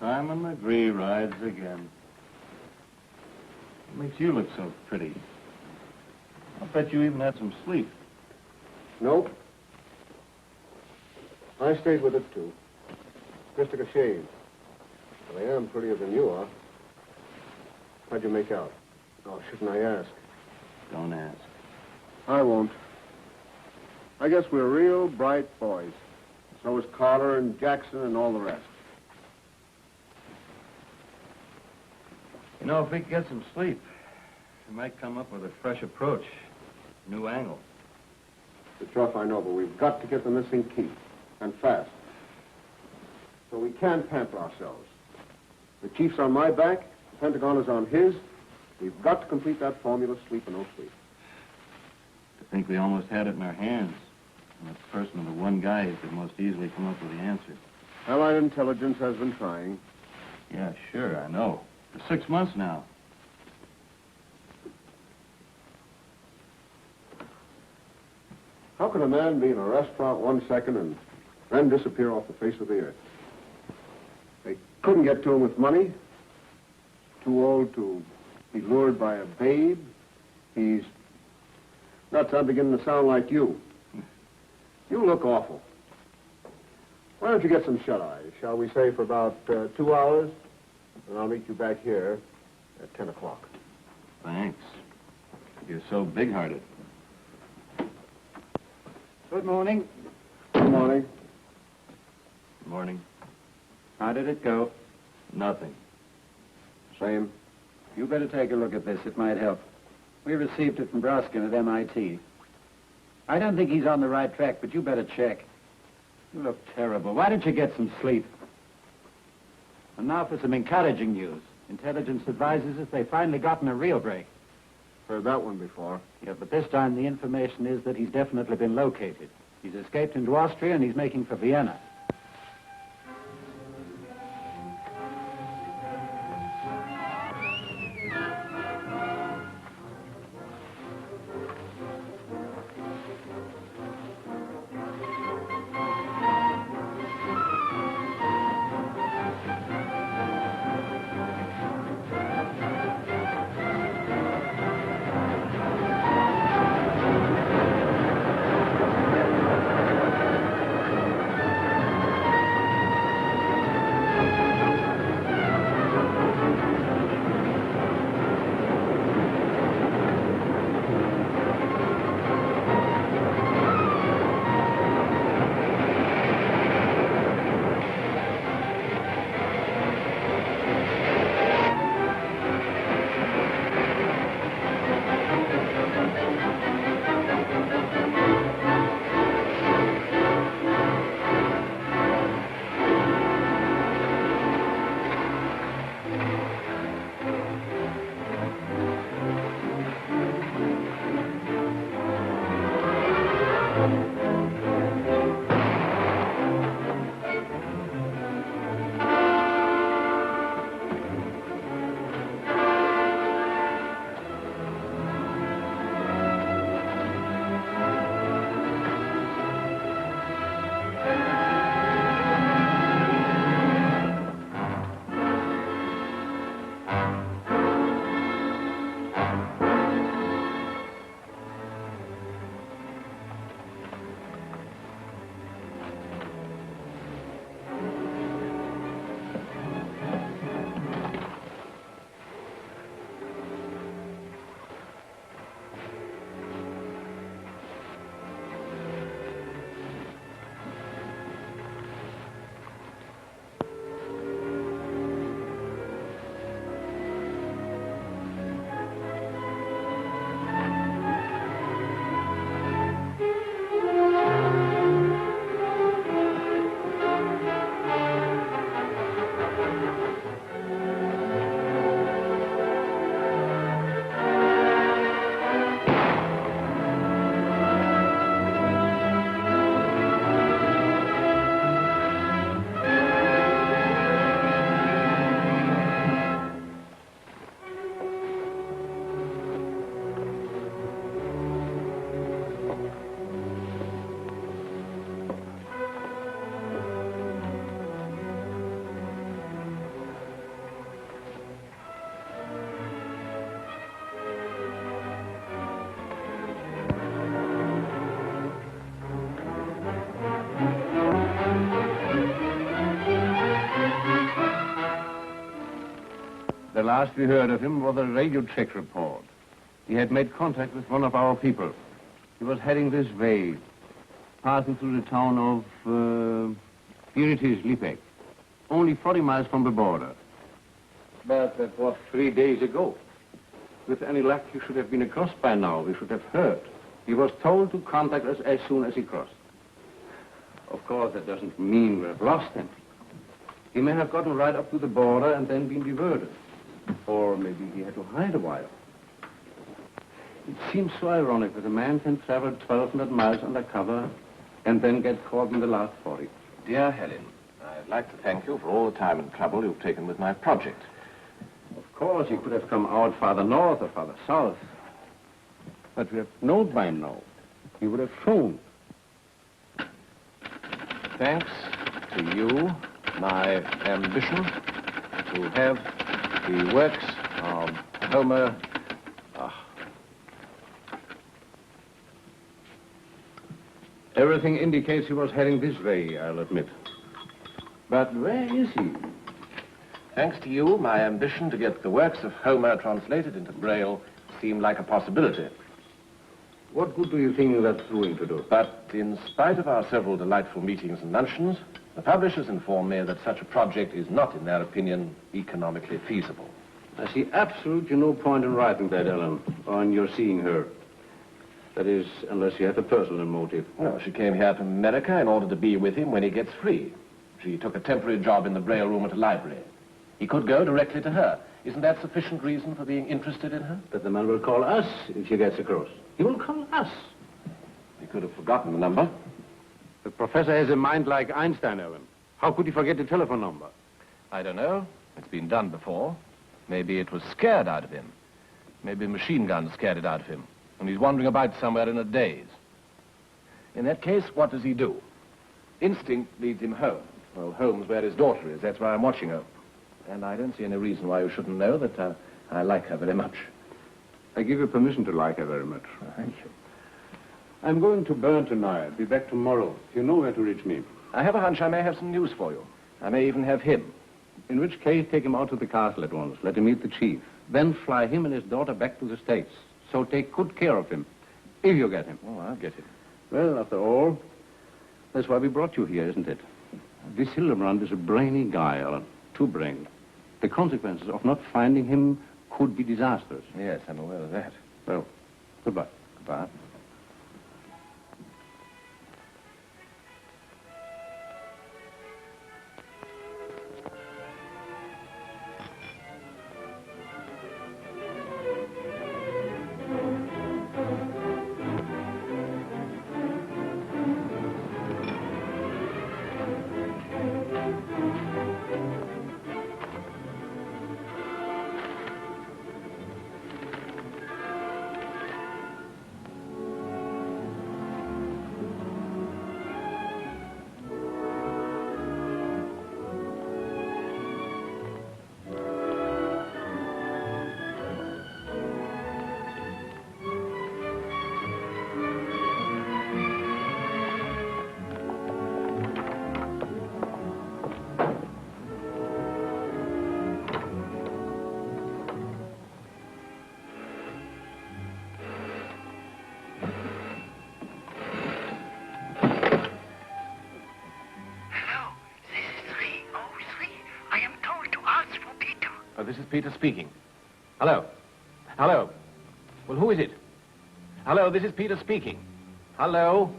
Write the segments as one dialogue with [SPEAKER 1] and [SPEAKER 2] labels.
[SPEAKER 1] Simon Legree rides again. What makes you look so pretty? I'll bet you even had some sleep.
[SPEAKER 2] Nope. I stayed with it, too. Just took a shave. But I am prettier than you are. How'd you make out? Oh, shouldn't I ask?
[SPEAKER 1] Don't ask.
[SPEAKER 2] I won't. I guess we're real bright boys. So is Carter and Jackson and all the rest.
[SPEAKER 1] You know, if we could get some sleep, we might come up with a fresh approach, new angle.
[SPEAKER 2] It's rough, I know, but we've got to get the missing key, and fast. So we can't pamper ourselves. The chief's on my back, the Pentagon is on his. We've got to complete that formula, sleep or no sleep.
[SPEAKER 1] I think we almost had it in our hands. And that person, the one guy who could most easily come up with the answer.
[SPEAKER 2] Allied intelligence has been trying.
[SPEAKER 1] Yeah, sure, I know. For 6 months now.
[SPEAKER 2] How can a man be in a restaurant 1 second and then disappear off the face of the earth? They couldn't get to him with money. Too old to be lured by a babe. He's... Nuts, I'm beginning to sound like you. You look awful. Why don't you get some shut-eye, shall we say, for about 2 hours? And I'll meet you back here at 10 o'clock.
[SPEAKER 1] Thanks. You're so big-hearted.
[SPEAKER 3] Good morning.
[SPEAKER 2] Good morning.
[SPEAKER 1] Good morning.
[SPEAKER 3] How did it go?
[SPEAKER 1] Nothing.
[SPEAKER 2] Same.
[SPEAKER 3] You better take a look at this. It might help. We received it from Broskin at MIT. I don't think he's on the right track, but you better check. You look terrible. Why don't you get some sleep? And now for some encouraging news. Intelligence advises us they've finally gotten a real break.
[SPEAKER 2] Heard that one before.
[SPEAKER 3] Yeah, but this time the information is that he's definitely been located. He's escaped into Austria and he's making for Vienna.
[SPEAKER 1] last we heard of him was a radio check report. He had made contact with one of our people. He was heading this way, passing through the town of, here it is, Lipek. Only 40 miles from the border. But that was 3 days ago. With any luck, he should have been across by now. We should have heard. He was told to contact us as soon as he crossed. Of course, that doesn't mean we've lost him. He may have gotten right up to the border and then been diverted. Or maybe he had to hide a while. It seems so ironic that a man can travel 1,200 miles undercover and then get caught in the last 40.
[SPEAKER 4] Dear Helen, I'd like to thank you for all the time and trouble you've taken with my project.
[SPEAKER 1] Of course, he could have come out farther north or farther south. But we have known by now. He would have shown.
[SPEAKER 4] Thanks to you, my ambition to have the works of Homer...
[SPEAKER 1] Everything indicates he was heading this way, I'll admit. But where is he?
[SPEAKER 4] Thanks to you, my ambition to get the works of Homer translated into Braille seemed like a possibility.
[SPEAKER 1] What good do you think that's doing to do?
[SPEAKER 4] But in spite of our several delightful meetings and luncheons, the publishers inform me that such a project is not, in their opinion, economically feasible.
[SPEAKER 1] I see absolutely no point in writing that, Ellen, or in your seeing her. That is, unless you have a personal motive.
[SPEAKER 4] Well, she came here to America in order to be with him when he gets free. She took a temporary job in the Braille room at a library. He could go directly to her. Isn't that sufficient reason for being interested in her?
[SPEAKER 1] But the man will call us if she gets across. He will call us.
[SPEAKER 4] He could have forgotten the number.
[SPEAKER 1] The professor has a mind like Einstein, Ellen. How could he forget the telephone number?
[SPEAKER 5] I don't know. It's been done before. Maybe it was scared out of him. Maybe a machine gun scared it out of him. And he's wandering about somewhere in a daze. In that case, what does he do? Instinct leads him home. Well, home's where his daughter is. That's why I'm watching her. And I don't see any reason why you shouldn't know that I like her very much.
[SPEAKER 1] I give you permission to like her very much.
[SPEAKER 5] Thank you.
[SPEAKER 1] I'm going to Bern tonight. Be back tomorrow. You know where to reach me.
[SPEAKER 5] I have a hunch I may have some news for you. I may even have him.
[SPEAKER 1] In which case, take him out to the castle at once. Let him meet the chief. Then fly him and his daughter back to the States. So take good care of him, if you get him.
[SPEAKER 5] Oh, I'll get him.
[SPEAKER 1] Well, after all, that's why we brought you here, isn't it? This Hildebrand is a brainy guy, Alan. Too brainy. The consequences of not finding him could be disastrous.
[SPEAKER 5] Yes, I'm aware of that.
[SPEAKER 1] Well, goodbye.
[SPEAKER 5] Goodbye. This is Peter speaking. Hello? Hello? Well, who is it? Hello, this is Peter speaking. Hello?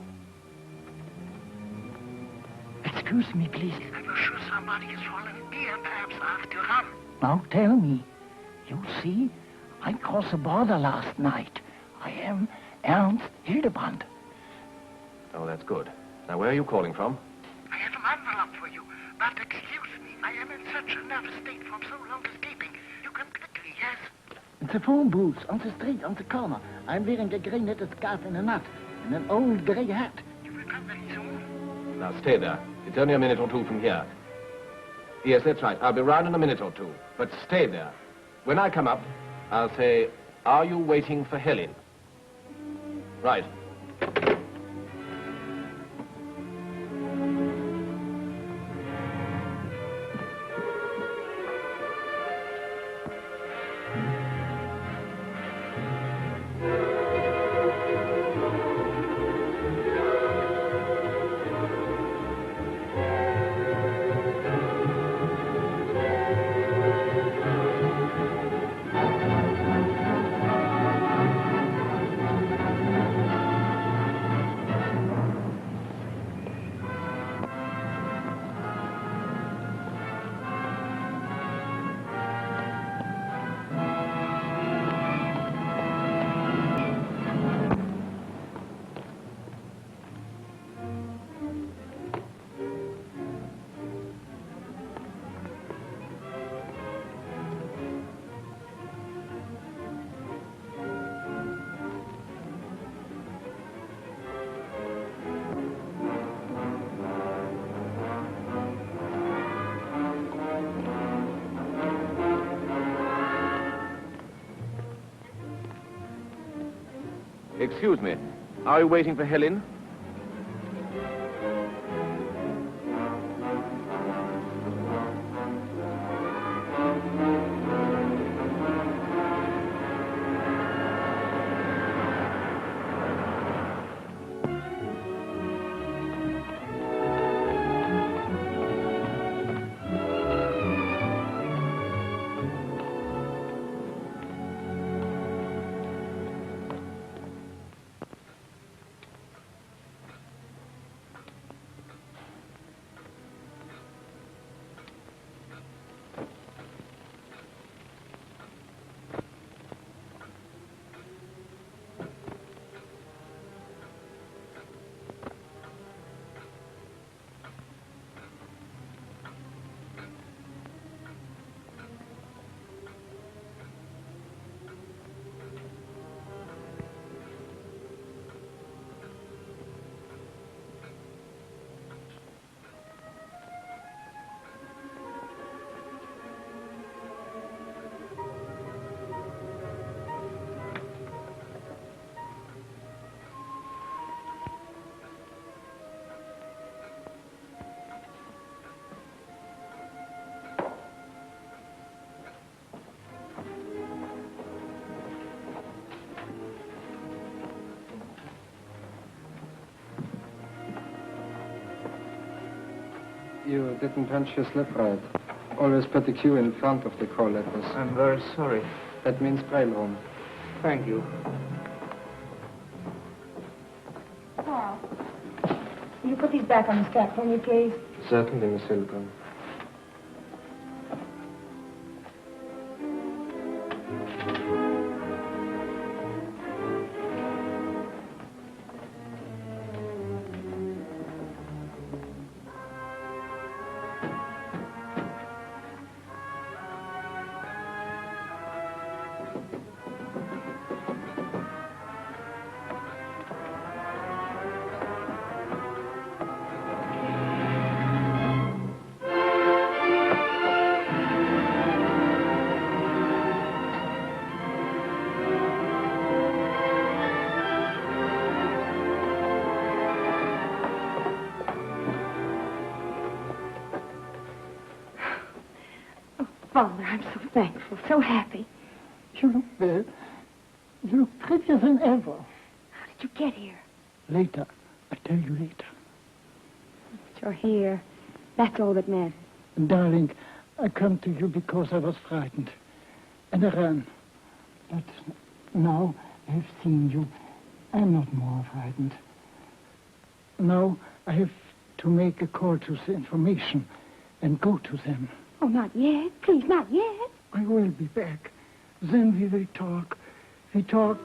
[SPEAKER 6] Excuse me, please.
[SPEAKER 7] I was sure somebody has fallen here, perhaps after run.
[SPEAKER 6] Now, tell me. You see, I crossed the border last night. I am Ernst Hildebrand.
[SPEAKER 5] Oh, that's good. Now, where are you calling from?
[SPEAKER 7] I have an envelope for you, but excuse me, I am in such a nervous state from so long escaping. You can quickly, yes?
[SPEAKER 6] It's a phone booth on the street, on the corner. I'm wearing a grey knitted scarf and a nut, and an old grey hat.
[SPEAKER 7] You will come very soon?
[SPEAKER 5] Now, stay there. It's only a minute or two from here. Yes, that's right. I'll be round in a minute or two. But stay there. When I come up, I'll say, are you waiting for Helen? Right. Excuse me. Are you waiting for Helen?
[SPEAKER 8] You didn't punch your slip right. Always put the Q in front of the call letters.
[SPEAKER 1] I'm very sorry.
[SPEAKER 8] That means braille room.
[SPEAKER 1] Thank you.
[SPEAKER 9] Carl, will you put these back on the stack for me, please?
[SPEAKER 8] Certainly, Miss Hilton.
[SPEAKER 9] Father, I'm so thankful, so happy.
[SPEAKER 6] You look well. You look prettier than ever.
[SPEAKER 9] How did you get here?
[SPEAKER 6] Later. I'll tell you later.
[SPEAKER 9] But you're here. That's all that matters.
[SPEAKER 6] Darling, I come to you because I was frightened. And I ran. But now I've seen you. I'm not more frightened. Now I have to make a call to the information and go to them.
[SPEAKER 9] Oh, not yet. Please, not yet.
[SPEAKER 6] I will be back. Then we will talk. We talk.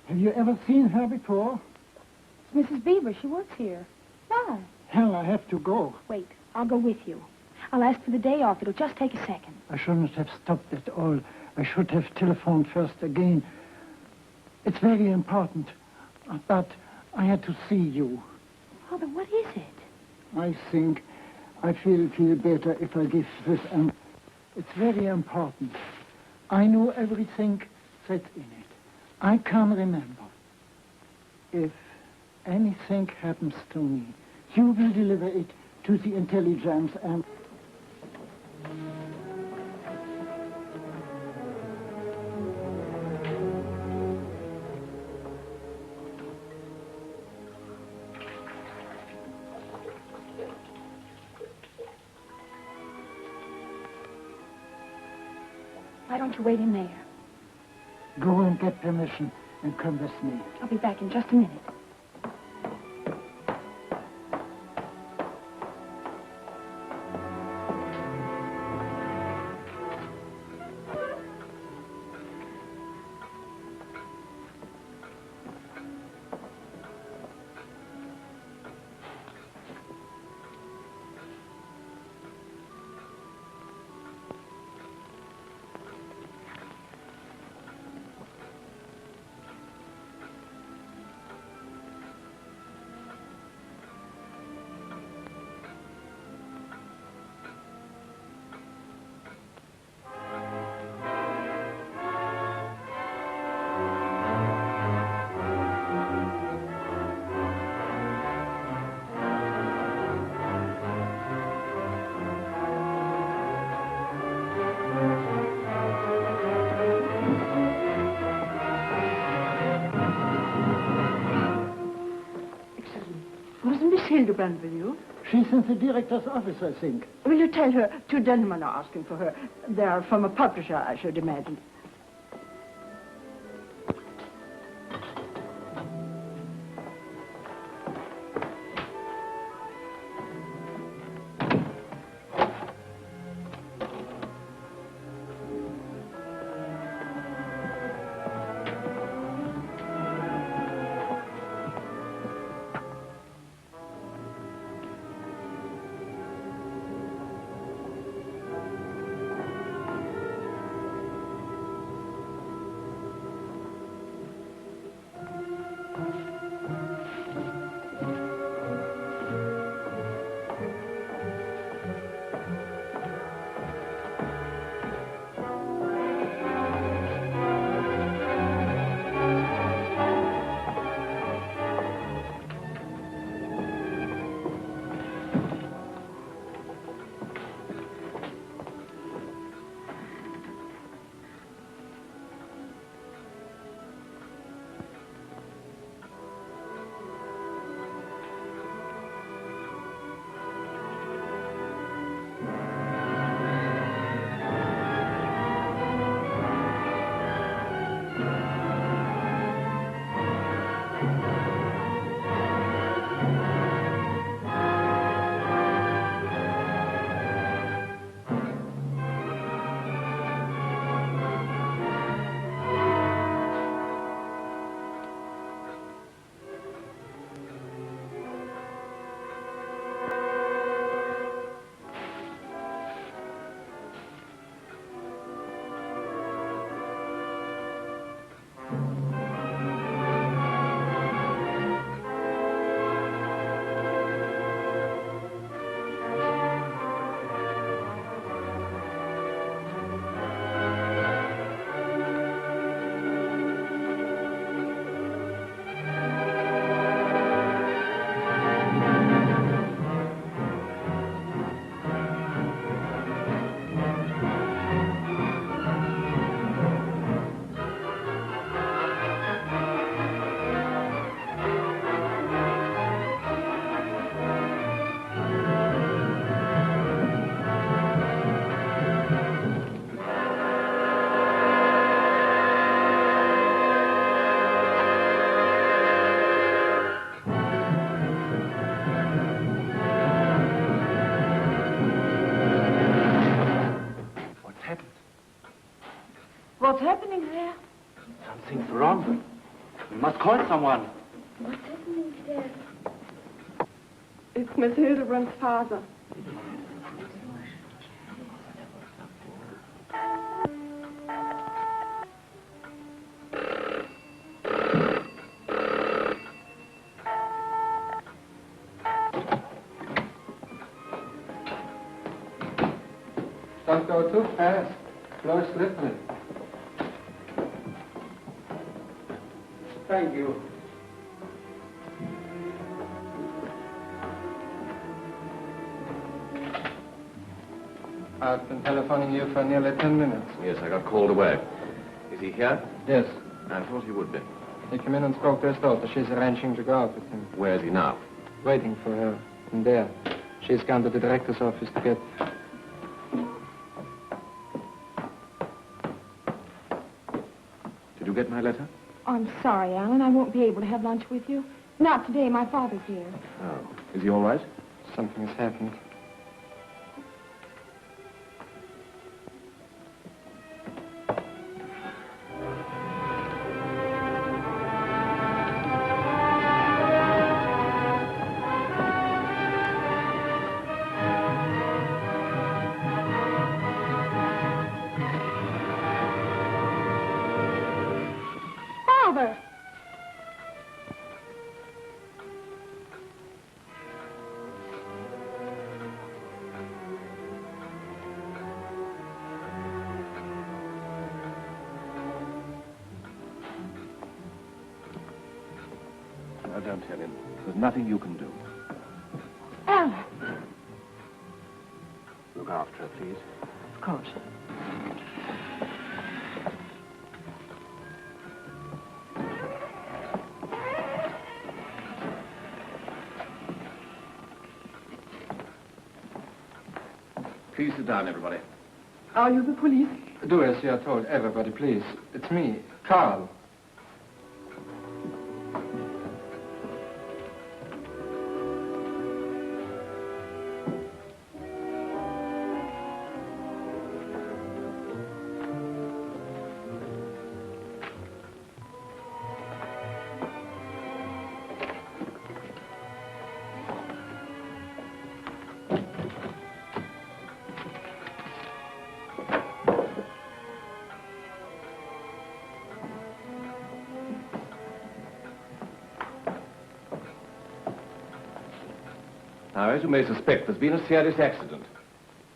[SPEAKER 6] Have you ever seen her before?
[SPEAKER 9] It's Mrs. Beaver. She works here. Why?
[SPEAKER 6] Hell, I have to go.
[SPEAKER 9] Wait, I'll go with you. I'll ask for the day off. It'll just take a second.
[SPEAKER 6] I shouldn't have stopped at all. I should have telephoned first again. It's very important. But I had to see you.
[SPEAKER 9] Father, what is it?
[SPEAKER 6] I think I feel better if I give this. It's very important. I know everything that's in it. I can remember. If anything happens to me, you will deliver it to the intelligence and...
[SPEAKER 9] Why don't you wait in there?
[SPEAKER 6] Go and get permission and come with me.
[SPEAKER 9] I'll be back in just a minute.
[SPEAKER 10] Hildebrand with you?
[SPEAKER 6] She's in the director's office, I think.
[SPEAKER 10] Will you tell her 2 gentlemen are asking for her? They are from a publisher, I should imagine. What's happening there?
[SPEAKER 11] Something's wrong. We must call someone.
[SPEAKER 9] What's happening there?
[SPEAKER 10] It's Miss Hildebrand's father.
[SPEAKER 8] Don't go too fast. Floor's slippery. Thank you. I've been telephoning you for nearly 10 minutes.
[SPEAKER 5] Yes, I got called away. Is he here?
[SPEAKER 8] Yes.
[SPEAKER 5] I thought he would be.
[SPEAKER 8] He came in and spoke to his daughter. She's arranging to go out with him.
[SPEAKER 5] Where is he now?
[SPEAKER 8] Waiting for her. In there. She's gone to the director's office to get...
[SPEAKER 5] Did you get my letter?
[SPEAKER 9] I'm sorry, Alan. I won't be able to have lunch with you. Not today. My father's here.
[SPEAKER 5] Oh. Is he all right?
[SPEAKER 8] Something has happened.
[SPEAKER 9] Father!
[SPEAKER 5] No, don't tell him. There's nothing you can do.
[SPEAKER 9] Alan!
[SPEAKER 5] Look after her, please.
[SPEAKER 10] Of course.
[SPEAKER 5] Please sit down, everybody.
[SPEAKER 10] Are you the police?
[SPEAKER 8] Do as you are told, everybody, please. It's me, Carl.
[SPEAKER 5] Now, as you may suspect, there's been a serious accident.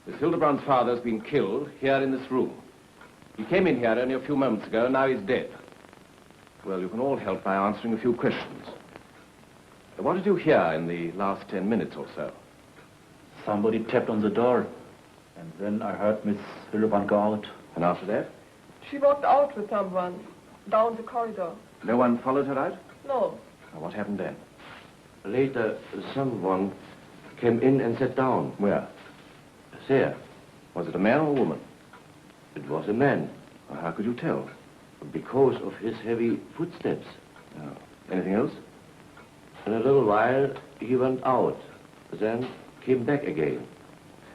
[SPEAKER 5] Miss Hildebrand's father has been killed here in this room. He came in here only a few moments ago, and now he's dead. Well, you can all help by answering a few questions. What did you hear in the last 10 minutes or so?
[SPEAKER 11] Somebody tapped on the door. And then I heard Miss Hildebrand go out.
[SPEAKER 5] And after that?
[SPEAKER 12] She walked out with someone down the corridor.
[SPEAKER 5] No one followed her out?
[SPEAKER 12] No.
[SPEAKER 5] Now, what happened then?
[SPEAKER 13] Later, someone came in and sat down.
[SPEAKER 5] Where?
[SPEAKER 13] There.
[SPEAKER 5] Was it a man or a woman?
[SPEAKER 13] It was a man.
[SPEAKER 5] Well, how could you tell?
[SPEAKER 13] Because of his heavy footsteps.
[SPEAKER 5] Oh. Anything else?
[SPEAKER 13] In a little while, he went out, then came back again.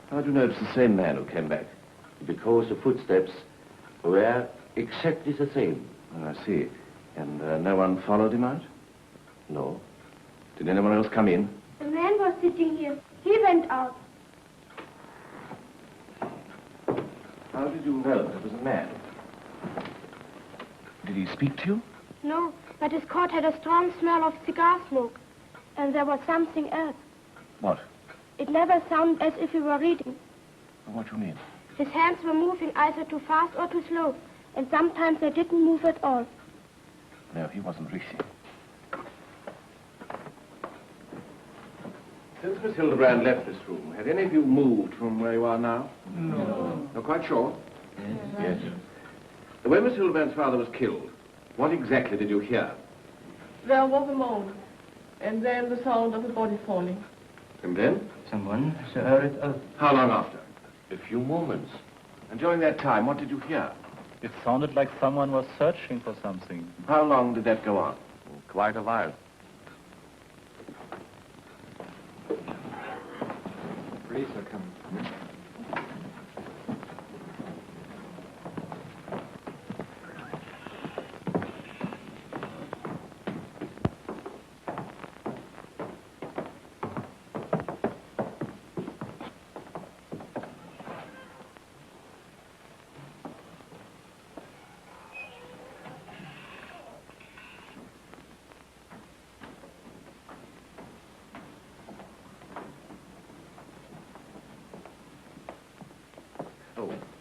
[SPEAKER 5] How did you know it's the same man who came back?
[SPEAKER 13] Because the footsteps were exactly the same.
[SPEAKER 5] Oh, I see. And no one followed him out?
[SPEAKER 13] No.
[SPEAKER 5] Did anyone else come in?
[SPEAKER 9] The man was sitting here. He went out.
[SPEAKER 5] How did you know it was a man? Did he speak to you?
[SPEAKER 9] No, but his coat had a strong smell of cigar smoke. And there was something else.
[SPEAKER 5] What?
[SPEAKER 9] It never sounded as if he were reading.
[SPEAKER 5] What do you mean?
[SPEAKER 9] His hands were moving either too fast or too slow. And sometimes they didn't move at all.
[SPEAKER 5] No, he wasn't reading. Since Miss Hildebrand left this room, have any of you moved from where you are now?
[SPEAKER 12] No.
[SPEAKER 5] You're quite sure? Yes. When Miss Hildebrand's father was killed, what exactly did you hear?
[SPEAKER 12] There was a moan. And then the sound of a body falling.
[SPEAKER 5] And then?
[SPEAKER 11] Someone heard it.
[SPEAKER 5] How long after?
[SPEAKER 13] A few moments.
[SPEAKER 5] And during that time, what did you hear?
[SPEAKER 11] It sounded like someone was searching for something.
[SPEAKER 5] How long did that go on?
[SPEAKER 13] Quite a while.
[SPEAKER 8] Police are coming.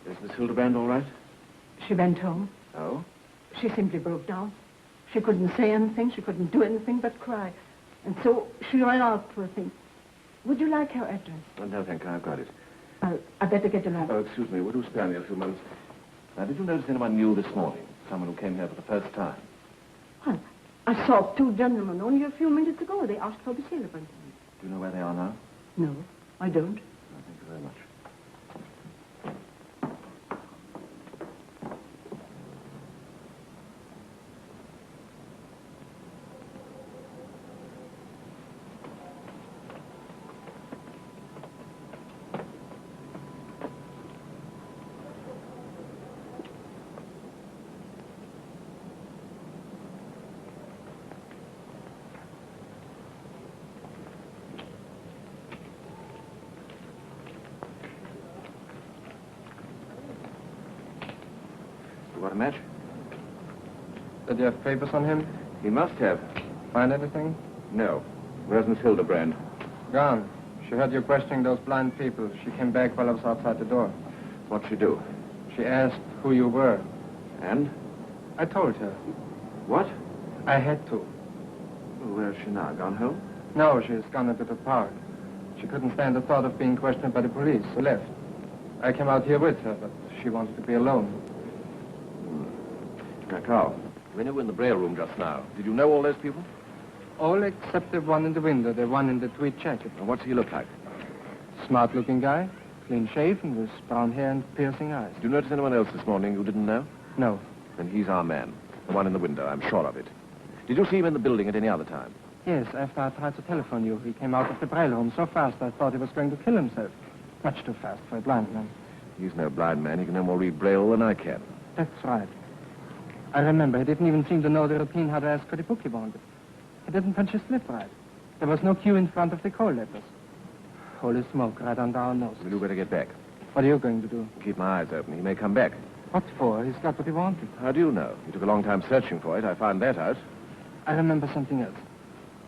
[SPEAKER 5] Is Miss Hildebrand all right?
[SPEAKER 10] She went home.
[SPEAKER 5] Oh?
[SPEAKER 10] She simply broke down. She couldn't say anything. She couldn't do anything but cry. And so she ran out for a thing. Would you like her address?
[SPEAKER 5] Oh, no, thank you. I've got it.
[SPEAKER 10] I better get a lamp.
[SPEAKER 5] Oh, excuse me. Would you spare me a few moments? Now, did you notice anyone new this morning? Someone who came here for the first time?
[SPEAKER 10] Well, I saw two gentlemen only a few minutes ago. They asked for the Hildebrand.
[SPEAKER 5] Do you know where they are now?
[SPEAKER 10] No, I don't.
[SPEAKER 5] Oh, thank you very much. You want a match?
[SPEAKER 8] Did you have papers on him?
[SPEAKER 5] He must have.
[SPEAKER 8] Find anything?
[SPEAKER 5] No. Where's Miss Hildebrand?
[SPEAKER 8] Gone. She heard you questioning those blind people. She came back while I was outside the door.
[SPEAKER 5] What'd she do?
[SPEAKER 8] She asked who you were.
[SPEAKER 5] And?
[SPEAKER 8] I told her.
[SPEAKER 5] What?
[SPEAKER 8] I had to.
[SPEAKER 5] Well, where is she now? Gone home?
[SPEAKER 8] No, she's gone into the park. She couldn't stand the thought of being questioned by the police, so left. I came out here with her, but she wanted to be alone.
[SPEAKER 5] Now, Carl, when you were in the braille room just now, did you know all those people?
[SPEAKER 8] All except the one in the window, the one in the tweed jacket.
[SPEAKER 5] And what's he look like?
[SPEAKER 8] Smart-looking guy. clean shaven, with brown hair and piercing eyes.
[SPEAKER 5] Did you notice anyone else this morning you didn't know?
[SPEAKER 8] No.
[SPEAKER 5] Then he's our man. The one in the window, I'm sure of it. Did you see him in the building at any other time?
[SPEAKER 8] Yes, after I tried to telephone you, he came out of the braille room so fast I thought he was going to kill himself. Much too fast for a blind man.
[SPEAKER 5] He's no blind man. He can no more read braille than I can.
[SPEAKER 8] That's right. I remember he didn't even seem to know the routine how to ask for the book he wanted. He didn't punch his slip right. There was no queue in front of the call letters. Holy smoke right under our noses.
[SPEAKER 5] Well, you better get back.
[SPEAKER 8] What are you going to do?
[SPEAKER 5] Keep my eyes open. He may come back.
[SPEAKER 8] What for? He's got what he wanted.
[SPEAKER 5] How do you know? You took a long time searching for it. I found that out.
[SPEAKER 8] I remember something else.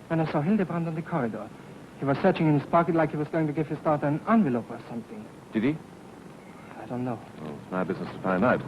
[SPEAKER 8] When I saw Hildebrand on the corridor, he was searching in his pocket like he was going to give his daughter an envelope or something.
[SPEAKER 5] Did he?
[SPEAKER 8] I don't know.
[SPEAKER 5] Well, it's my business to find out.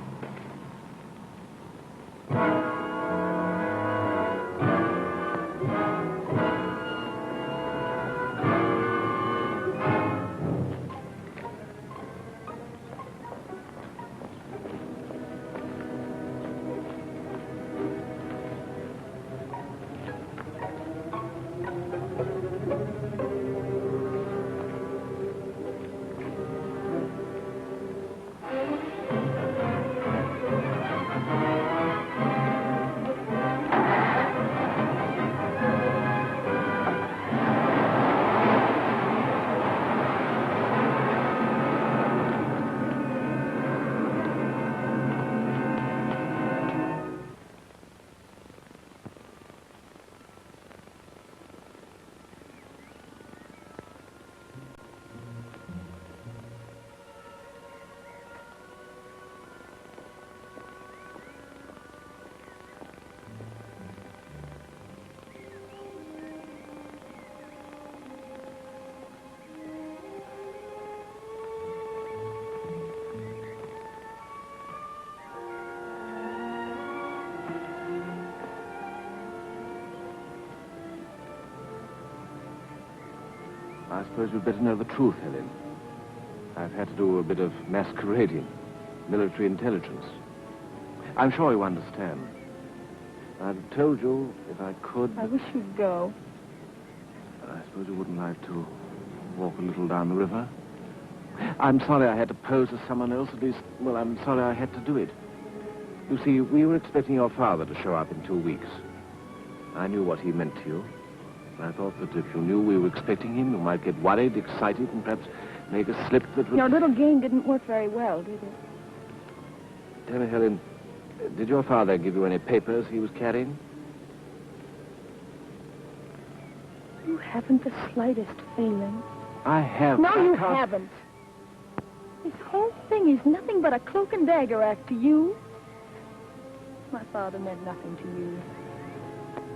[SPEAKER 5] I suppose you'd better know the truth, Helen. I've had to do a bit of masquerading, military intelligence. I'm sure you understand. I'd have told you if I could.
[SPEAKER 10] I wish you'd go.
[SPEAKER 5] I suppose you wouldn't like to walk a little down the river? I'm sorry I had to pose as someone else, at least, well, I'm sorry I had to do it. You see, we were expecting your father to show up in 2 weeks. I knew what he meant to you. I thought that if you knew we were expecting him, you might get worried, excited, and perhaps make a slip that would...
[SPEAKER 10] Your little game didn't work very well, did it?
[SPEAKER 5] Tell me, Helen, did your father give you any papers he was carrying?
[SPEAKER 10] You haven't the slightest feeling.
[SPEAKER 5] I have.
[SPEAKER 10] No, you haven't. This whole thing is nothing but a cloak and dagger act to you. My father meant nothing to you.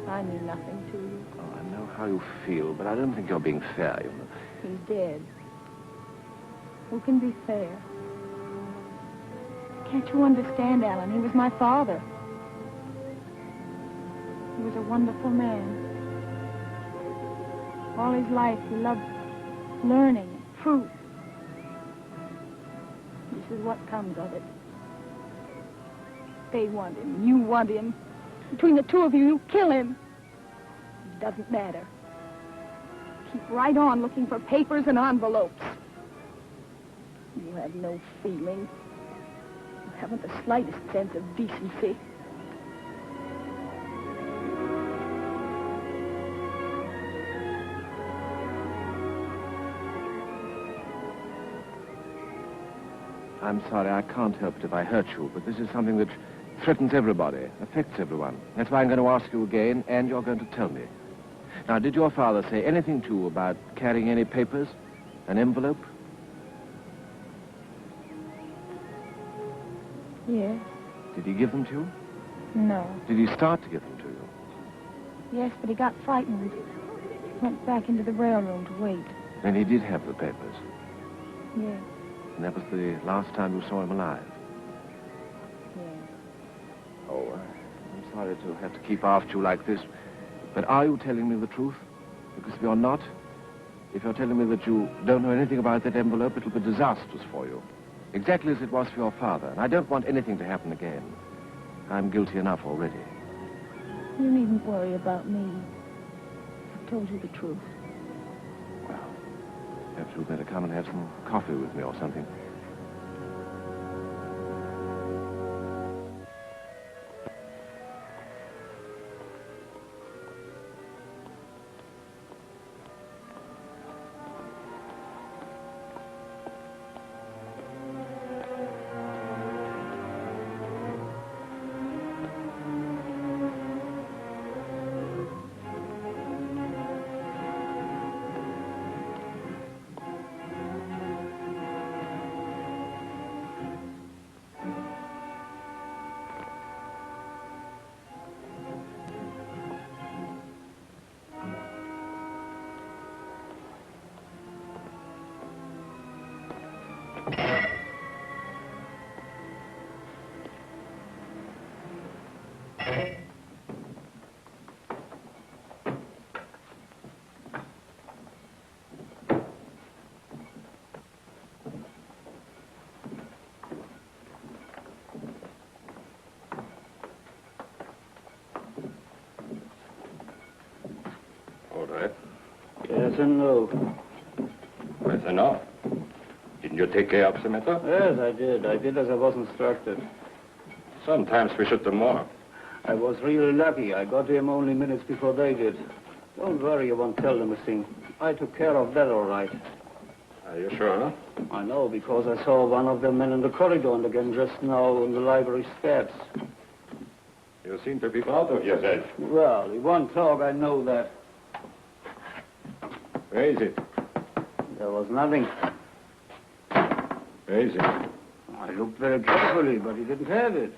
[SPEAKER 10] I mean nothing to you.
[SPEAKER 5] Oh, I know how you feel, but I don't think you're being fair, you know.
[SPEAKER 10] He's dead. Who can be fair? Can't you understand, Alan? He was my father. He was a wonderful man. All his life, he loved learning and fruit. This is what comes of it. They want him. You want him. Between the two of you, you kill him. It doesn't matter. Keep right on looking for papers and envelopes. You have no feeling. You haven't the slightest sense of decency.
[SPEAKER 5] I'm sorry, I can't help it if I hurt you, but this is something that threatens everybody, affects everyone. That's why I'm going to ask you again, and you're going to tell me. Now, did your father say anything to you about carrying any papers? An envelope?
[SPEAKER 10] Yes.
[SPEAKER 5] Did he give them to you?
[SPEAKER 10] No.
[SPEAKER 5] Did he start to give them to you?
[SPEAKER 10] Yes, but he got frightened. Went back into the railroom to wait.
[SPEAKER 5] Then he did have the papers.
[SPEAKER 10] Yes.
[SPEAKER 5] And that was the last time you saw him alive.
[SPEAKER 10] Yes.
[SPEAKER 5] Oh, I'm sorry to have to keep after you like this. But are you telling me the truth? Because if you're not, if you're telling me that you don't know anything about that envelope, it'll be disastrous for you. Exactly as it was for your father. And I don't want anything to happen again. I'm guilty enough already.
[SPEAKER 10] You needn't worry about me. I've told you the truth.
[SPEAKER 5] Well, Perhaps you'd better come and have some coffee with me or something.
[SPEAKER 14] All right.
[SPEAKER 11] Yes and no.
[SPEAKER 14] That's enough. Didn't you take care of the matter?
[SPEAKER 11] Yes, I did. I did as I was instructed.
[SPEAKER 14] Sometimes we should do more.
[SPEAKER 11] I was really lucky. I got to him only minutes before they did. Don't worry, you won't tell them a thing. I took care of that all right.
[SPEAKER 14] Are you sure?
[SPEAKER 11] I know, because I saw one of the men in the corridor and again just now in the library steps.
[SPEAKER 14] You seem to be proud of yourself.
[SPEAKER 11] Well, he won't talk, I know that.
[SPEAKER 14] Where is it?
[SPEAKER 11] There was nothing.
[SPEAKER 14] Where is it?
[SPEAKER 11] I looked very carefully, but he didn't have it.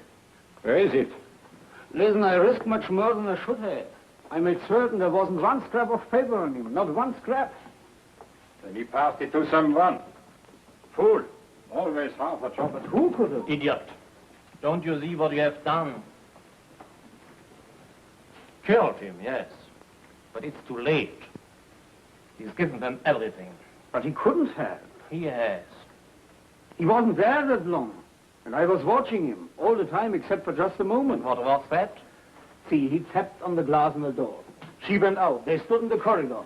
[SPEAKER 14] Where is it?
[SPEAKER 11] Listen, I risked much more than I should have. I made certain there wasn't one scrap of paper on him, not one scrap.
[SPEAKER 14] Then he passed it to someone. Fool. Always half a job.
[SPEAKER 11] But who could have?
[SPEAKER 13] Idiot. Don't you see what you have done? Killed him, yes. But it's too late. He's given them everything.
[SPEAKER 11] But he couldn't have.
[SPEAKER 13] He has.
[SPEAKER 11] He wasn't there that long. And I was watching him all the time except for just a moment.
[SPEAKER 13] What was that?
[SPEAKER 11] See, he tapped on the glass in the door. She went out. They stood in the corridor.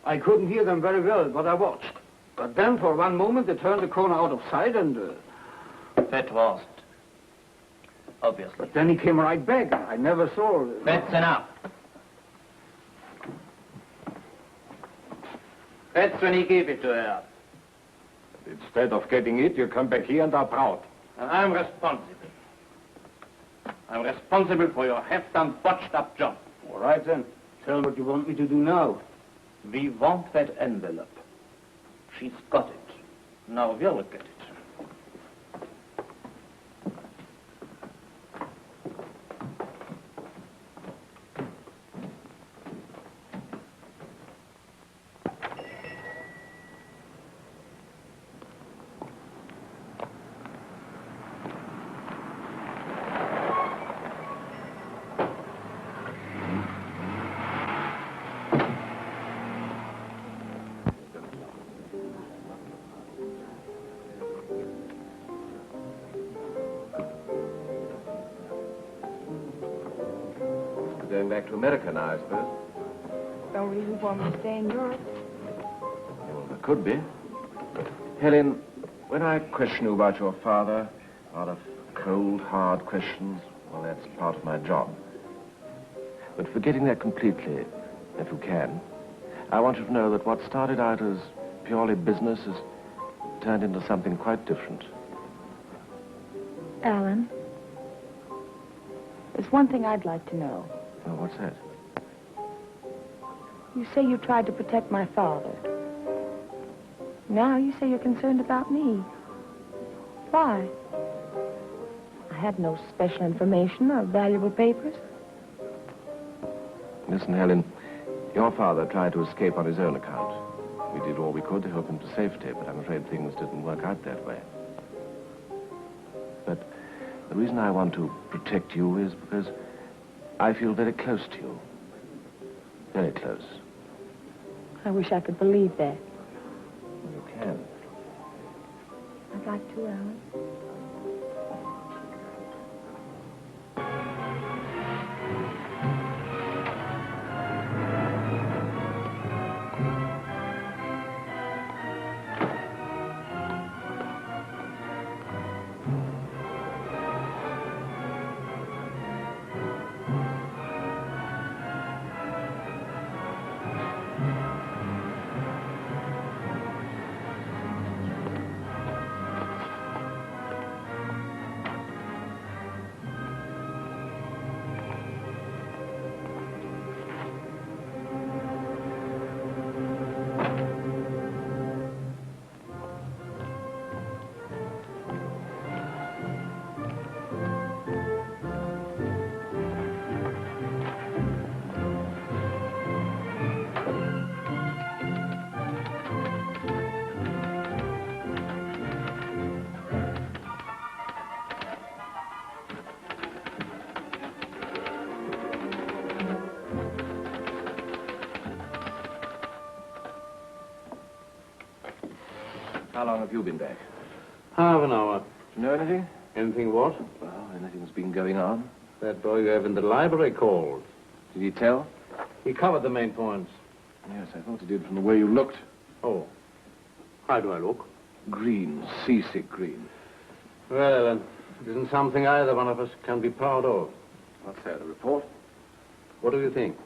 [SPEAKER 11] I couldn't hear them very well, but I watched. But then for one moment they turned the corner out of sight and...
[SPEAKER 13] That was it. Obviously.
[SPEAKER 11] But then he came right back. I never saw...
[SPEAKER 13] That's enough. That's when he gave it to her.
[SPEAKER 14] Instead of getting it, you come back here and are proud.
[SPEAKER 13] And I'm responsible. I'm responsible for your half-done, botched-up job.
[SPEAKER 11] All right, then. Tell what you want me to do now.
[SPEAKER 13] We want that envelope. She's got it. Now we'll get it.
[SPEAKER 5] Going back to America now, I suppose.
[SPEAKER 10] Don't really want me to stay in Europe.
[SPEAKER 5] Well, there could be. Helen, when I question you about your father, a lot of cold, hard questions, well, that's part of my job. But forgetting that completely, if you can, I want you to know that what started out as purely business has turned into something quite different.
[SPEAKER 15] Alan, there's one thing I'd like to know.
[SPEAKER 5] Oh, what's that?
[SPEAKER 15] You say you tried to protect my father. Now you say you're concerned about me. Why? I had no special information or valuable papers.
[SPEAKER 5] Listen, Helen, your father tried to escape on his own account. We did all we could to help him to safety, but I'm afraid things didn't work out that way. But the reason I want to protect you is because I feel very close to you. Very close.
[SPEAKER 15] I wish I could believe that.
[SPEAKER 5] You can.
[SPEAKER 15] I'd like to, Alan.
[SPEAKER 5] How long have you been back?
[SPEAKER 11] Half an hour.
[SPEAKER 5] Do you know anything?
[SPEAKER 11] Anything what?
[SPEAKER 5] Well, anything's been going on.
[SPEAKER 11] That boy you have in the library called.
[SPEAKER 5] Did he tell?
[SPEAKER 11] He covered the main points.
[SPEAKER 5] Yes, I thought he did from the way you looked.
[SPEAKER 11] Oh. How do I look?
[SPEAKER 5] Green, seasick green.
[SPEAKER 11] Well, it isn't something either one of us can be proud of.
[SPEAKER 5] What's that, a report?
[SPEAKER 11] What do you think?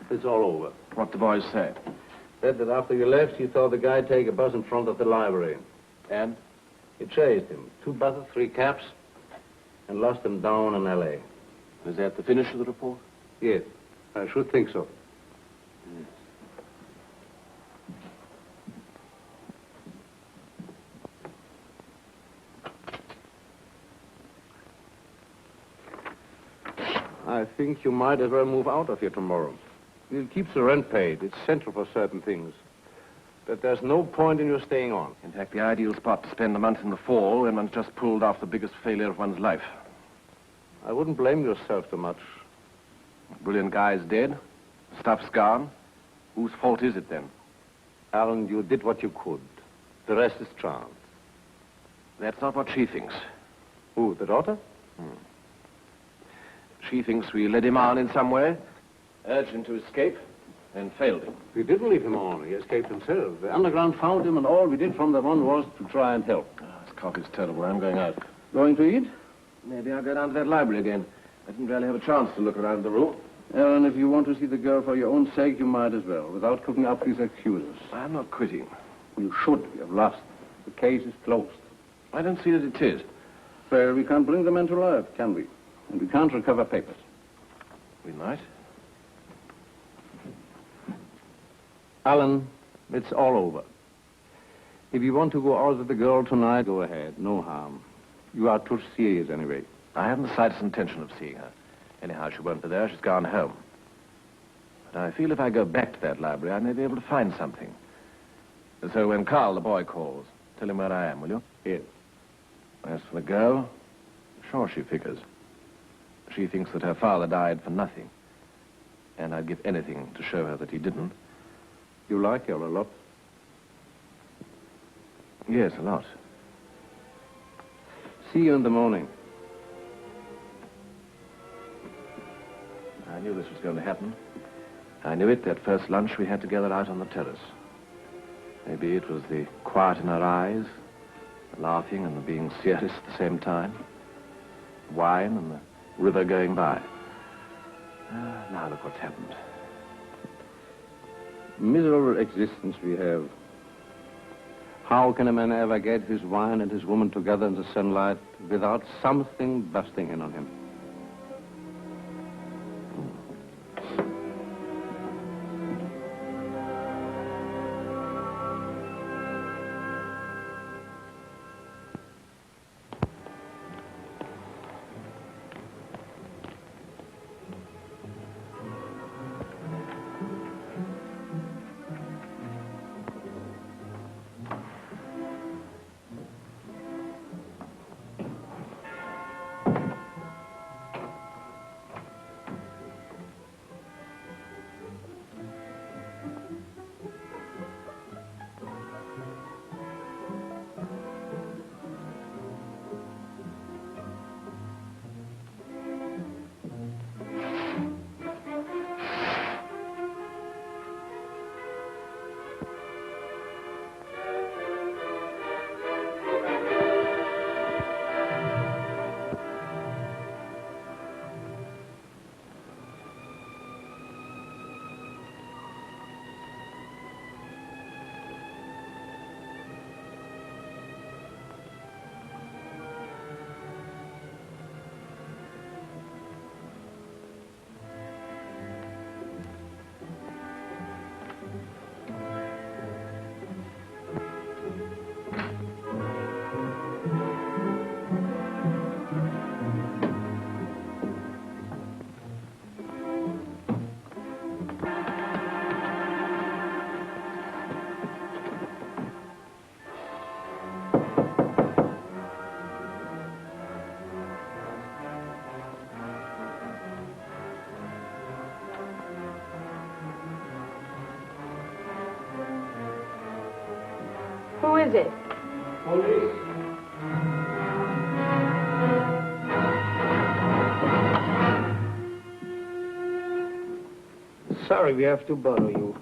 [SPEAKER 11] It's all over.
[SPEAKER 5] What the boys said.
[SPEAKER 11] Said that after you left, you saw the guy take a bus in front of the library.
[SPEAKER 5] And?
[SPEAKER 11] You chased him. 2 buses, 3 caps, and lost him down in L.A.
[SPEAKER 5] Is that the finish of the report?
[SPEAKER 11] Yes, I should think so.
[SPEAKER 5] Yes.
[SPEAKER 11] I think you might as well move out of here tomorrow. It keeps the rent paid. It's central for certain things. But there's no point in your staying on.
[SPEAKER 5] In fact, the ideal spot to spend a month in the fall when one's just pulled off the biggest failure of one's life.
[SPEAKER 11] I wouldn't blame yourself too much.
[SPEAKER 5] Brilliant guy's dead. Stuff's gone. Whose fault is it then?
[SPEAKER 11] Alan, you did what you could. The rest is chance.
[SPEAKER 5] That's not what she thinks.
[SPEAKER 11] Who, the daughter?
[SPEAKER 5] She thinks we led him on in some way, urged him to escape, and failed him.
[SPEAKER 11] We didn't leave him on. He escaped himself. The underground found him, and all we did from then on was to try and help.
[SPEAKER 5] This coffee's terrible. I'm going out.
[SPEAKER 11] Going to eat?
[SPEAKER 5] Maybe I'll go down to that library again. I didn't really have a chance to look around the room.
[SPEAKER 11] Ellen, if you want to see the girl for your own sake, you might as well, without cooking up these excuses.
[SPEAKER 5] I'm not quitting.
[SPEAKER 11] You should. You have lost. The case is closed.
[SPEAKER 5] I don't see that it is.
[SPEAKER 11] Well, we can't bring the men to life, can we? And we can't recover papers.
[SPEAKER 5] We might.
[SPEAKER 11] Alan, it's all over. If you want to go out with the girl tonight, go ahead. No harm. You are too serious anyway.
[SPEAKER 5] I haven't the slightest intention of seeing her. Anyhow, she won't be there. She's gone home. But I feel if I go back to that library, I may be able to find something. So when Carl, the boy, calls, tell him where I am, will you?
[SPEAKER 11] Yes.
[SPEAKER 5] As for the girl, sure she figures. She thinks that her father died for nothing. And I'd give anything to show her that he didn't.
[SPEAKER 11] You like her a lot?
[SPEAKER 5] Yes, a lot.
[SPEAKER 11] See you in the morning.
[SPEAKER 5] I knew this was going to happen. I knew it that first lunch we had together out on the terrace. Maybe it was the quiet in her eyes, the laughing and the being serious at the same time, wine and the river going by. Now look what's happened.
[SPEAKER 11] Miserable existence we have. How can a man ever get his wine and his woman together in the sunlight without something busting in on him?
[SPEAKER 9] is it?
[SPEAKER 11] Police. Sorry we have to bother you,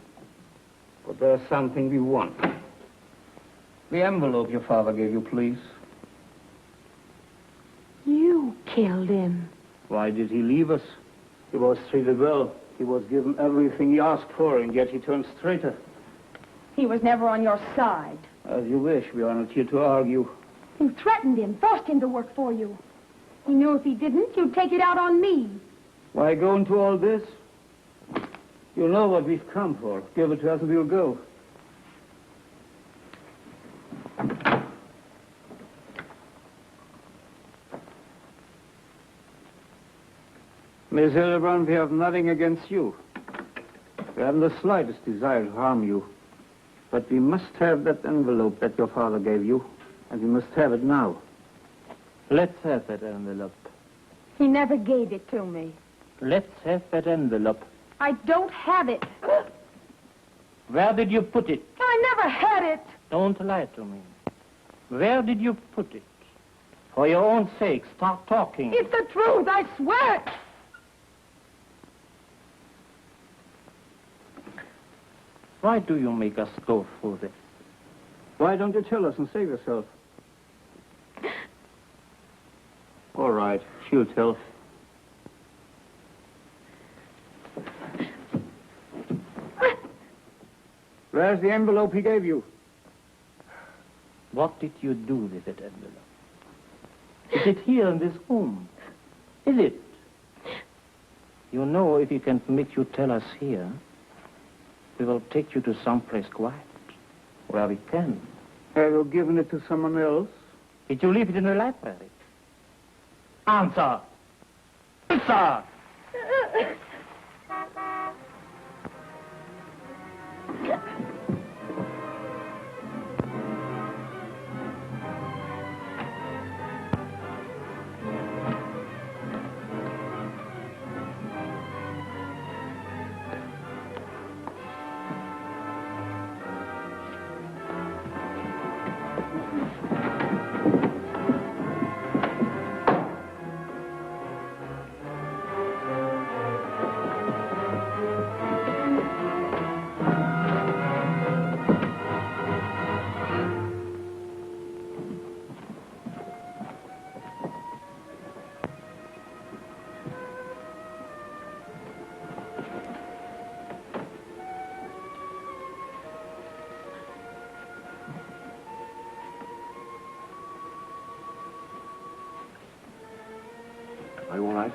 [SPEAKER 11] but there's something we want. The envelope your father gave you, please.
[SPEAKER 15] You killed him.
[SPEAKER 11] Why did he leave us? He was treated well. He was given everything he asked for, and yet he turned traitor.
[SPEAKER 10] He was never on your side.
[SPEAKER 11] As you wish. We are not here to argue.
[SPEAKER 10] You threatened him, forced him to work for you. He knew if he didn't, you'd take it out on me.
[SPEAKER 11] Why go into all this? You know what we've come for. Give it to us and we'll go. Miss Hildebrand, we have nothing against you. We haven't the slightest desire to harm you. But we must have that envelope that your father gave you, and we must have it now. Let's have that envelope.
[SPEAKER 10] He never gave it to me.
[SPEAKER 11] Let's have that envelope.
[SPEAKER 10] I don't have it.
[SPEAKER 11] Where did you put it?
[SPEAKER 10] I never had it.
[SPEAKER 11] Don't lie to me. Where did you put it? For your own sake, start talking.
[SPEAKER 10] It's the truth, I swear.
[SPEAKER 11] Why do you make us go through this? Why don't you tell us and save yourself? All right, she'll tell. Where's the envelope he gave you? What did you do with that envelope? Is it here in this room? Is it? You know, if he can make you tell us here, we will take you to someplace quiet, where we can. Have you given it to someone else? Did you leave it in the library? Answer! Answer!
[SPEAKER 2] Are you all right?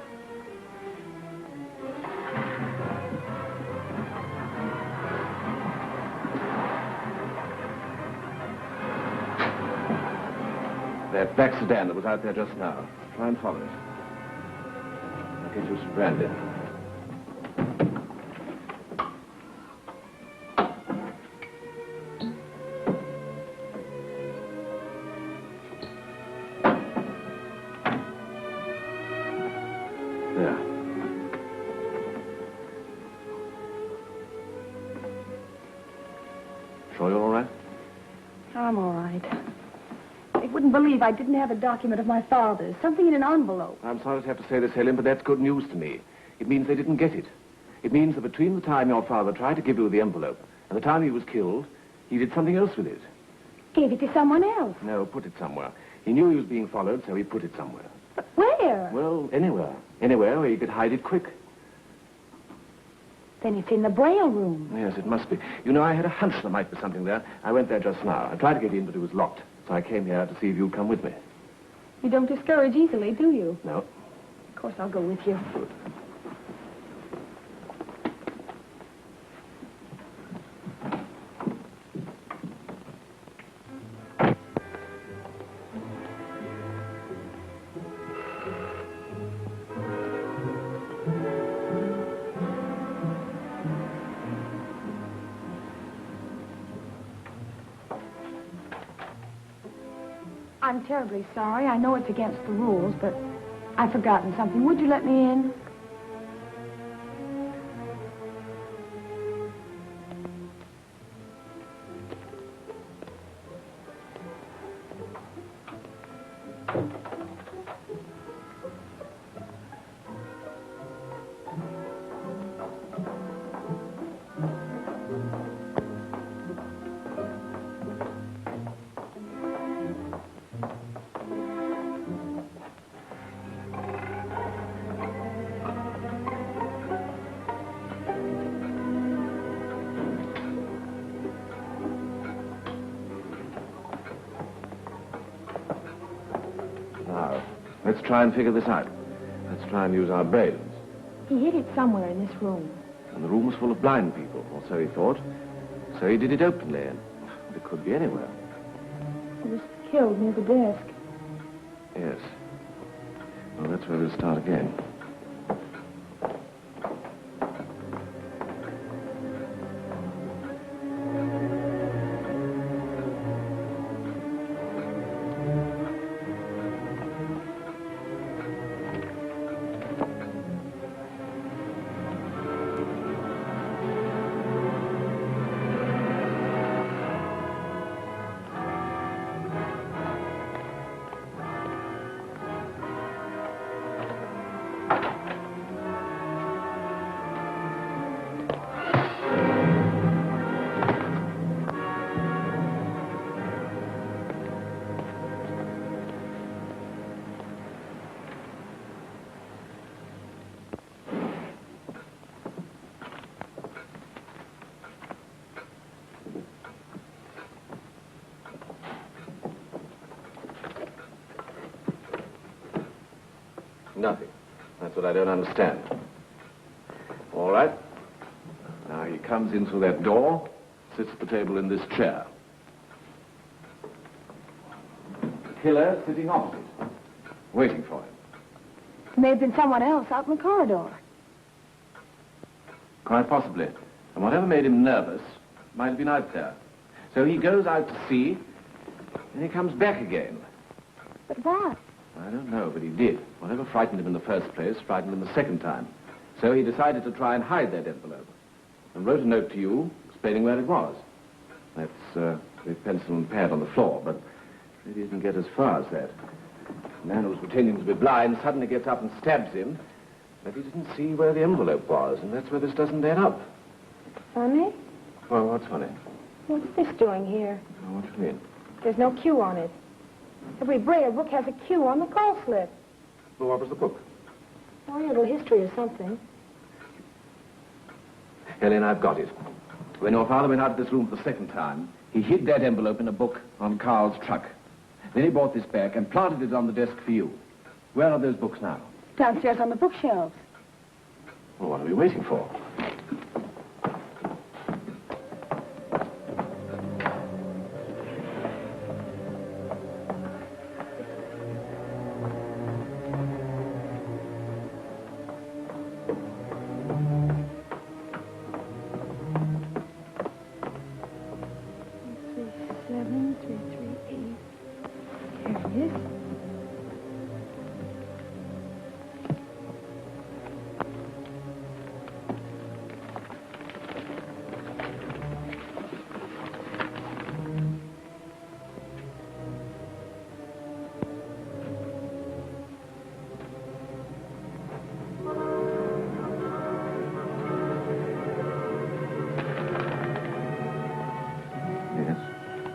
[SPEAKER 5] That black sedan that was out there just now. Try and follow it. I'll get you some brandy. There. Sure you're all right?
[SPEAKER 10] I'm all right. I wouldn't believe I didn't have a document of my father's, something in an envelope.
[SPEAKER 5] I'm sorry to have to say this, Helen, but that's good news to me. It means they didn't get it. It means that between the time your father tried to give you the envelope and the time he was killed, he did something else with it.
[SPEAKER 10] Gave it to someone else.
[SPEAKER 5] No, put it somewhere. He knew he was being followed, so he put it somewhere.
[SPEAKER 10] But where?
[SPEAKER 5] Well, anywhere. Anywhere where he could hide it quick.
[SPEAKER 10] Then it's in the Braille room.
[SPEAKER 5] Yes, it must be. You know, I had a hunch there might be something there. I went there just now. I tried to get in, but it was locked. So I came here to see if you'd come with me.
[SPEAKER 10] You don't discourage easily, do you?
[SPEAKER 5] No.
[SPEAKER 10] Of course, I'll go with you.
[SPEAKER 5] Good.
[SPEAKER 10] I'm terribly sorry. I know it's against the rules, but I've forgotten something. Would you let me in?
[SPEAKER 4] Let's try and figure this out. Let's try and use our brains.
[SPEAKER 15] He hid it somewhere in this room.
[SPEAKER 4] And the room was full of blind people, or so he thought. So he did it openly, and it could be anywhere.
[SPEAKER 15] He was killed near the desk.
[SPEAKER 4] Yes. Well, that's where we'll start again. Nothing. That's what I don't understand. All right. Now he comes in through that door, sits at the table in this chair. The killer sitting opposite, waiting for him.
[SPEAKER 15] May have been someone else out in the corridor.
[SPEAKER 4] Quite possibly. And whatever made him nervous might have been out there. So he goes out to see, and he comes back again.
[SPEAKER 15] But why?
[SPEAKER 4] I don't know, but he did. Whatever frightened him in the first place frightened him the second time. So he decided to try and hide that envelope. And wrote a note to you explaining where it was. That's with pencil and pad on the floor, but he didn't get as far as that. The man who was pretending to be blind suddenly gets up and stabs him, but he didn't see where the envelope was, and that's where this doesn't add up.
[SPEAKER 15] Funny?
[SPEAKER 4] Well, what's funny?
[SPEAKER 15] What's this doing here?
[SPEAKER 4] Oh, what do you mean?
[SPEAKER 15] There's no Q on it. Every Braille book has a Q on the call slip.
[SPEAKER 4] Well, what was the book?
[SPEAKER 15] Oh, a little history or something.
[SPEAKER 4] Helen, I've got it. When your father went out of this room for the second time, he hid that envelope in a book on Carl's truck. Then he brought this back and planted it on the desk for you. Where are those books now?
[SPEAKER 15] Downstairs on the bookshelves.
[SPEAKER 4] Well, what are we waiting for?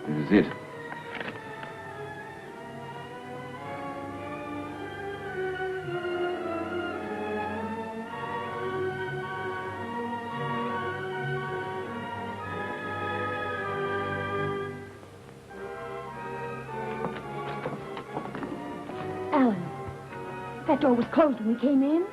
[SPEAKER 4] This is it.
[SPEAKER 15] Alan, that door was closed when we came in.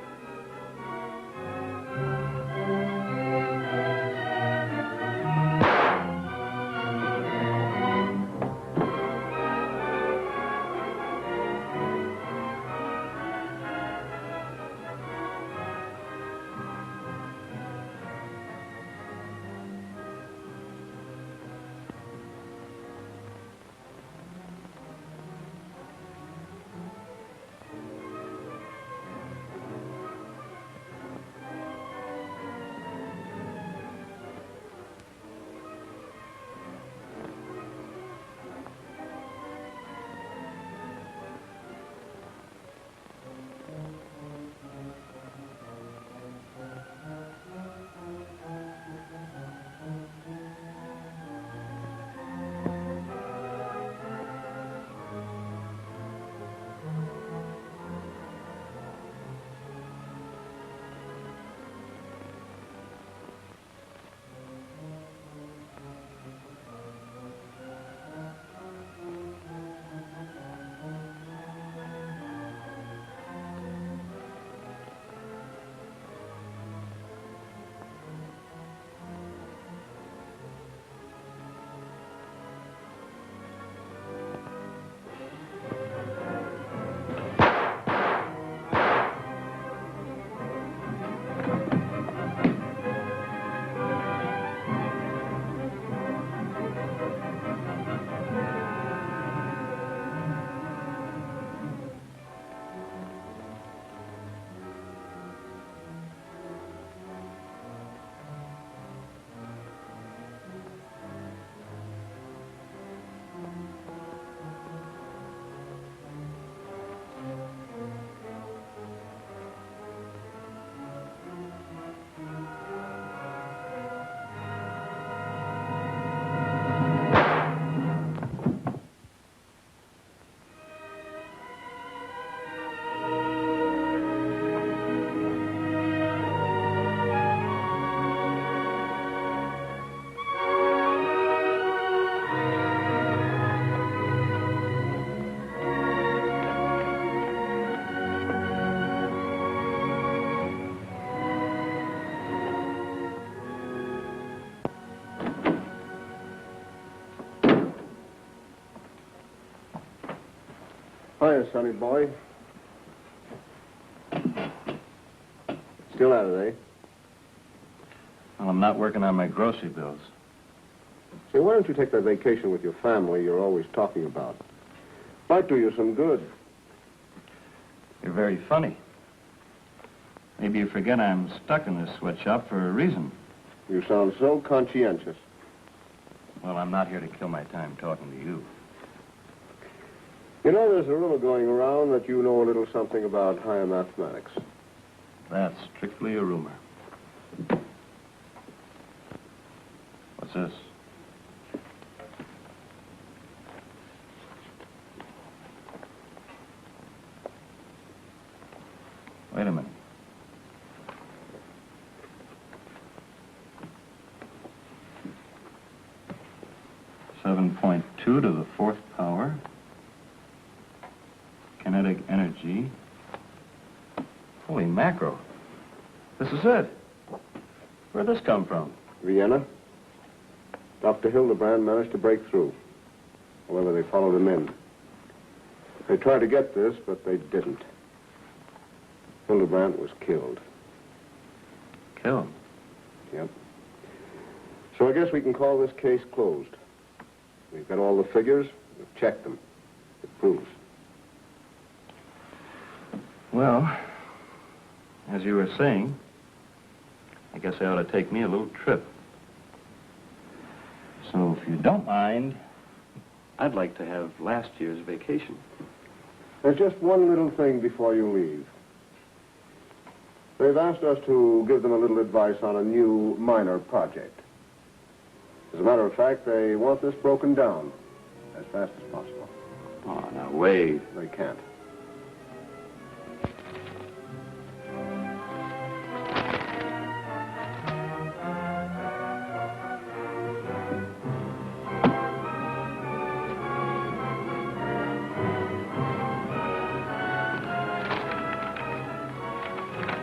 [SPEAKER 2] Hiya, sonny boy. Still at it, eh?
[SPEAKER 16] Well, I'm not working on my grocery bills.
[SPEAKER 2] Say, why don't you take that vacation with your family you're always talking about? Might do you some good.
[SPEAKER 16] You're very funny. Maybe you forget I'm stuck in this sweatshop for a reason.
[SPEAKER 2] You sound so conscientious.
[SPEAKER 16] Well, I'm not here to kill my time talking to you.
[SPEAKER 2] You know, there's a rumor going around that you know a little something about higher mathematics.
[SPEAKER 16] That's strictly a rumor. What's this? Wait a minute. .2 to the 4th power. Kinetic energy. Holy mackerel. This is it. Where'd this come from?
[SPEAKER 2] Vienna. Dr. Hildebrand managed to break through. However, they followed him in. They tried to get this, but they didn't. Hildebrand was killed.
[SPEAKER 16] Killed?
[SPEAKER 2] Yep. So I guess we can call this case closed. We've got all the figures. We've checked them. It proves.
[SPEAKER 16] Well, as you were saying, I guess I ought to take me a little trip. So if you don't mind, I'd like to have last year's vacation.
[SPEAKER 2] There's just one little thing before you leave. They've asked us to give them a little advice on a new minor project. As a matter of fact, they want this broken down as fast as possible.
[SPEAKER 16] Oh, now wait.
[SPEAKER 2] They can't.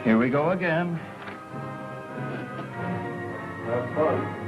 [SPEAKER 16] Here we go again.
[SPEAKER 2] Have fun.